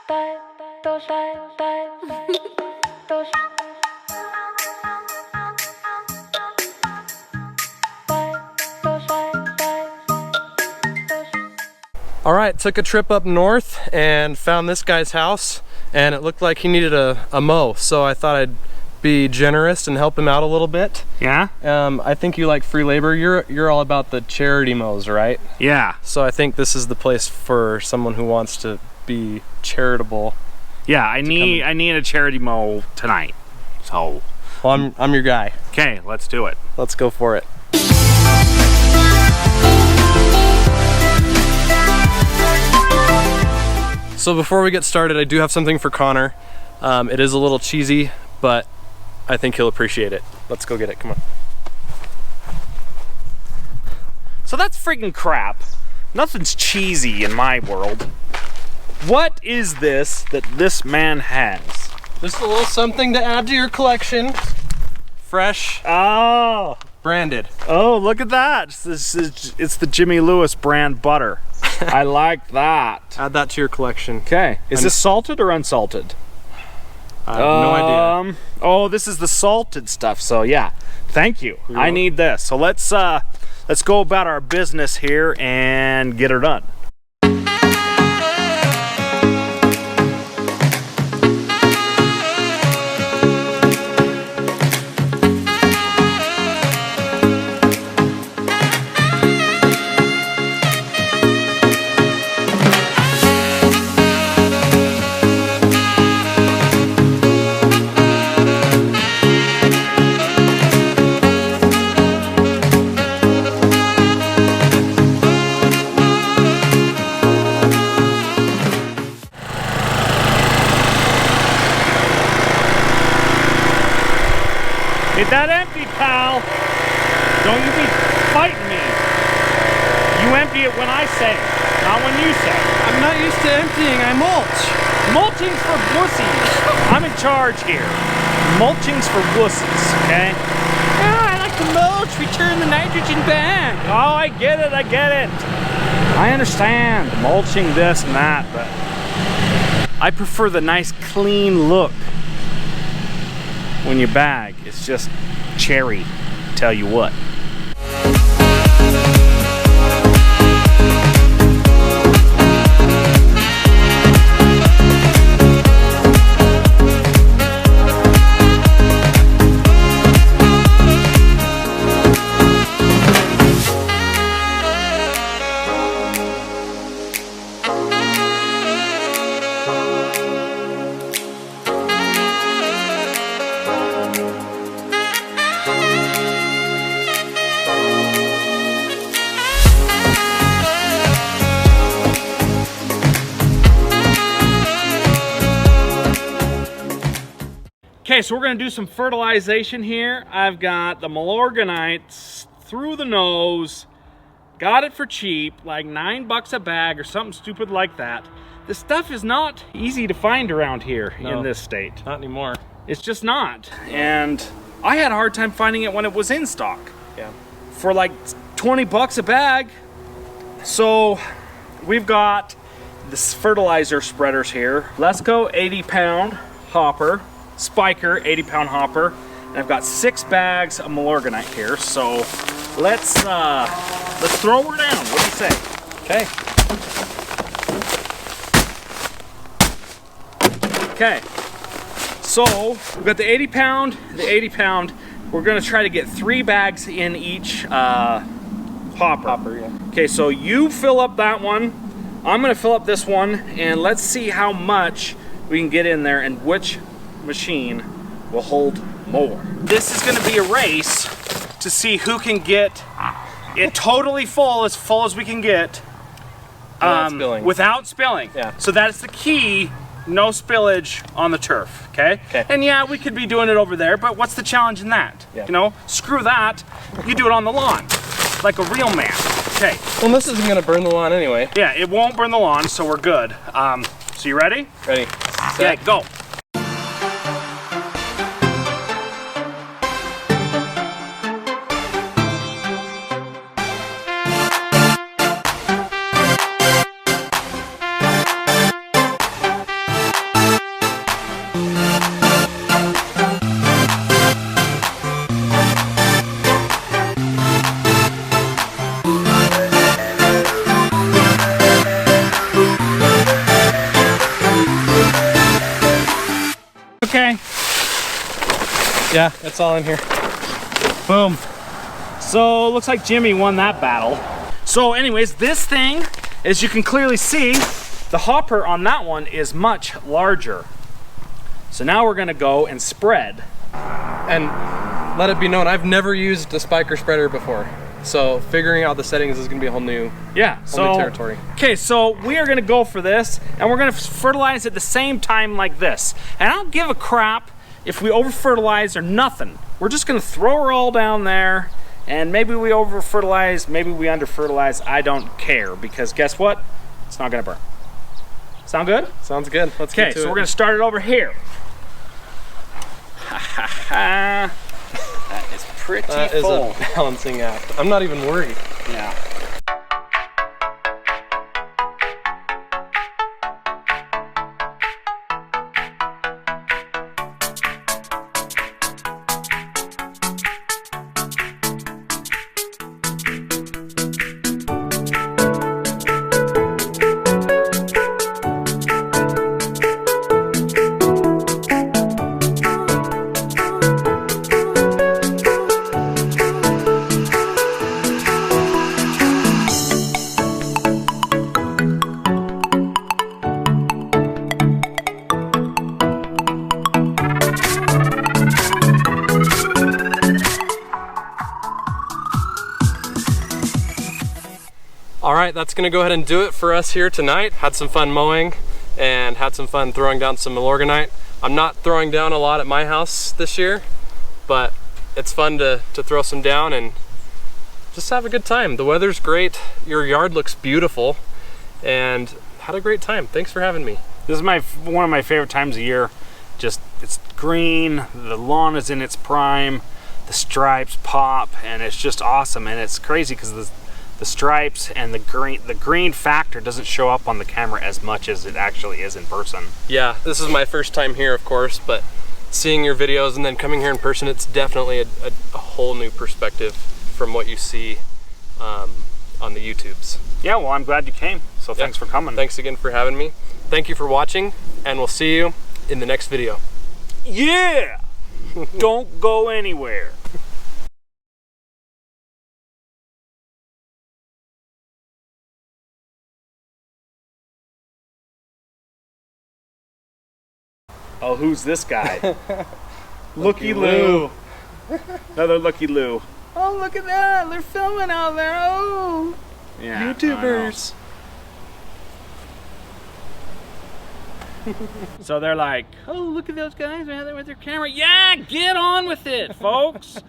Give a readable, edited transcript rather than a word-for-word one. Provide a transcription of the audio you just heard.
All right, took a trip up north and found this guy's house, and it looked like he needed a mow, so I thought I'd be generous and help him out a little bit. Yeah? I think you like free labor. You're all about the charity mows, right? Yeah. So I think this is the place for someone who wants to be charitable. Yeah, I need a charity mow tonight. So, well, I'm your guy. Okay, let's do it. Let's go for it. So before we get started, I do have something for Connor. It is a little cheesy, but I think he'll appreciate it. Let's go get it, come on. So that's freaking crap. Nothing's cheesy in my world. What is this that this man has? Just a little something to add to your collection. Fresh. Oh. Branded. Oh, look at that. It's the Jimmy Lewis brand butter. I like that. Add that to your collection. Okay. Is this salted or unsalted? I have no idea. Oh, this is the salted stuff. So yeah, thank you. I need this. So let's go about our business here and get her done. Get that empty, pal. Don't you be fighting me. You empty it when I say, not when you say. I'm not used to emptying, I mulch. Mulching's for wussies. I'm in charge here. Mulching's for wussies, okay? Yeah, I like to mulch, return the nitrogen back. Oh, I get it, I get it. I understand mulching this and that, but I prefer the nice clean look. When you bag, it's just cherry, tell you what. Okay, so we're gonna do some fertilization here. I've got the Milorganite through the nose. Got it for cheap, like $9 a bag or something stupid like that. This stuff is not easy to find around here in this state. Not anymore. It's just not. And I had a hard time finding it when it was in stock. Yeah. For like 20 bucks a bag. So we've got this fertilizer spreaders here. Lesco 80-pound hopper. Spyker 80-pound hopper, and I've got 6 bags of Milorganite here. So let's throw her down. What do you say? Okay. Okay. So we've got the 80-pound, the 80-pound. We're gonna try to get 3 bags in each hopper. Yeah. Okay, so you fill up that one. I'm gonna fill up this one, and let's see how much we can get in there and which machine will hold more. This is going to be a race to see who can get it totally full as we can get without spilling. Yeah. So that's the key, no spillage on the turf, okay? And yeah, we could be doing it over there, but what's the challenge in that? Yeah. You know, screw that. You do it on the lawn like a real man. Okay. Well, this isn't going to burn the lawn anyway. Yeah, it won't burn the lawn, so we're good. So you ready? Ready. Okay, go. Yeah, it's all in here. Boom. So looks like Jimmy won that battle. So anyways, this thing, as you can clearly see, the hopper on that one is much larger. So now we're gonna go and spread. And let it be known, I've never used a Spyker spreader before. So figuring out the settings is gonna be a whole new, new territory. Okay, so we are gonna go for this, and we're gonna fertilize at the same time like this. And I don't give a crap if we over fertilize or nothing. We're just gonna throw her all down there, and maybe we over fertilize, maybe we under fertilize. I don't care, because guess what? It's not gonna burn. Sound good? Sounds good. Let's get to it. Okay, so we're gonna start it over here. That is pretty full. That is a balancing act. I'm not even worried. Yeah. All right, that's gonna go ahead and do it for us here tonight. Had some fun mowing and had some fun throwing down some Milorganite. I'm not throwing down a lot at my house this year, but it's fun to throw some down and just have a good time. The weather's great, your yard looks beautiful, and had a great time. Thanks for having me. This is one of my favorite times of year. Just, it's green, the lawn is in its prime, the stripes pop, and it's just awesome. And it's crazy because the stripes and the green factor doesn't show up on the camera as much as it actually is in person. Yeah, this is my first time here, of course, but seeing your videos and then coming here in person, it's definitely a whole new perspective from what you see on the YouTubes. Yeah, well, I'm glad you came, so thanks for coming. Thanks again for having me. Thank you for watching, and we'll see you in the next video. Yeah! Don't go anywhere. Oh, who's this guy? Looky Lou. Another Looky Lou. Oh, look at that. They're filming out there. Oh. Yeah, YouTubers. So they're like, oh, look at those guys out there with their camera. Yeah, get on with it, folks.